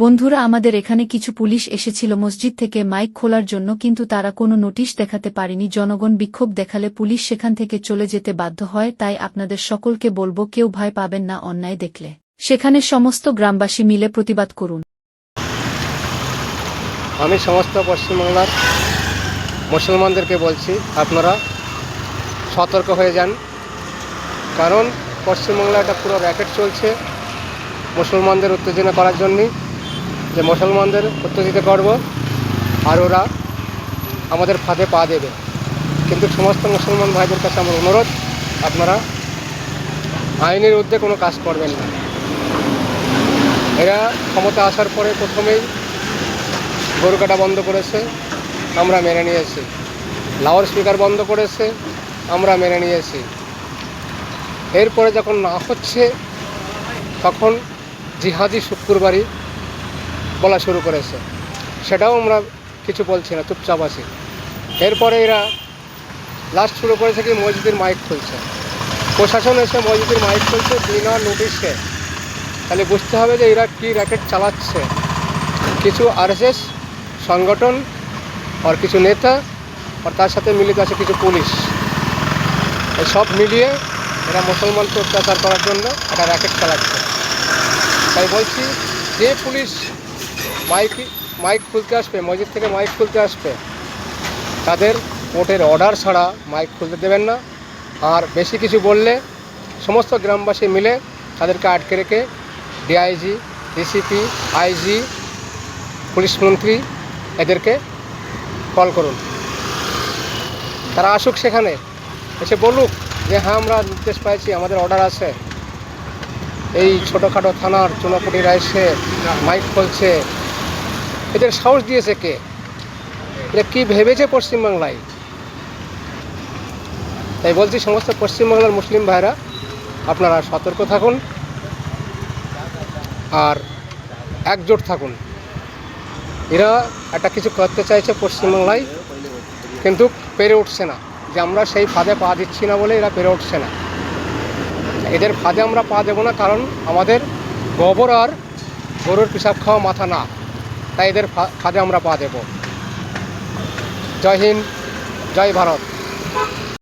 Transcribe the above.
বন্ধুরা, আমাদের এখানে কিছু পুলিশ এসেছিল মসজিদ থেকে মাইক খোলার জন্য, কিন্তু তারা কোনো নোটিশ দেখাতে পারেনি। জনগণ বিক্ষোভ দেখালে পুলিশ সেখান থেকে চলে যেতে বাধ্য হয়। তাই আপনাদের সকলকে বলবো, কেউ ভয় পাবেন না। অন্যায় দেখলে সেখানে সমস্ত গ্রামবাসী মিলে প্রতিবাদ করুন। আমি সমস্ত পশ্চিমবাংলার মুসলমানদেরকে বলছি, আপনারা সতর্ক হয়ে যান। কারণ পশ্চিমবাংলায় একটা পুরো র্যাকেট চলছে মুসলমানদের উত্তেজনা করার জন্যই, যে মুসলমানদের উত্তেজিত করব আর ওরা আমাদের ফাঁদে পা দেবে। কিন্তু সমস্ত মুসলমান ভাইদের কাছে আমার অনুরোধ, আপনারা আইনের ঊর্ধ্বে কোনো কাজ করবেন না। এরা ক্ষমতা আসার পরে প্রথমেই গরু কাটা বন্ধ করেছে, আমরা মেনে নিয়েছি। লাউড স্পিকার বন্ধ করেছে, আমরা মেনে নিয়েছি। এরপরে যখন না হচ্ছে তখন জিহাদি শুক্রবারই বলা শুরু করেছে, সেটাও আমরা কিছু বলছি না, চুপচাপ আছি। এরপরে এরা লাস্ট শুরু করেছে কি মসজিদের মাইক খুলছে। প্রশাসন এসে মসজিদের মাইক খুলছে বিনা নোটিশে। তাহলে বুঝতে হবে যে এরা কী র্যাকেট চালাচ্ছে। কিছু আরএসএস সংগঠন আর কিছু নেতা আর তার সাথে মিলিত আছে কিছু পুলিশ, এই সব মিলিয়ে এরা মুসলমানকে অত্যাচার করার জন্য একটা র্যাকেট চালাচ্ছে। তাই বলছি, যে পুলিশ মাইক খুলতে আসবে, মসজিদ থেকে মাইক খুলতে আসবে, তাদের কোর্টের অর্ডার ছাড়া মাইক খুলতে দেবেন না। আর বেশি কিছু বললে সমস্ত গ্রামবাসী মিলে তাদেরকে আটকে রেখে ডিআইজি, ডিসিপি, আইজি, পুলিশ মন্ত্রী এদেরকে কল করুন। তারা আসুক, সেখানে এসে বলুক যে হ্যাঁ, আমরা নির্দেশ পাইছি, আমাদের অর্ডার আছে। এই ছোটোখাটো থানার চুনাপুটিরা এসে মাইক খুলছে, এদের সাহস দিয়েছে কে? এরা কী ভেবেছে পশ্চিমবাংলায়? তাই বলছি, সমস্ত পশ্চিমবাংলার মুসলিম ভাইরা আপনারা সতর্ক থাকুন আর একজোট থাকুন। এরা একটা কিছু করতে চাইছে পশ্চিমবাংলায়, কিন্তু পেরে উঠছে না। যে আমরা সেই ফাঁদে পা দিচ্ছি না বলে এরা পেরে উঠছে না। এদের ফাঁদে আমরা পা দেবো না, কারণ আমাদের গোবর আর গরুর পেশাব খাওয়া মাথা না। তাই এদের ফাঁদে আমরা পা দেব। জয় হিন্দ, জয় ভারত।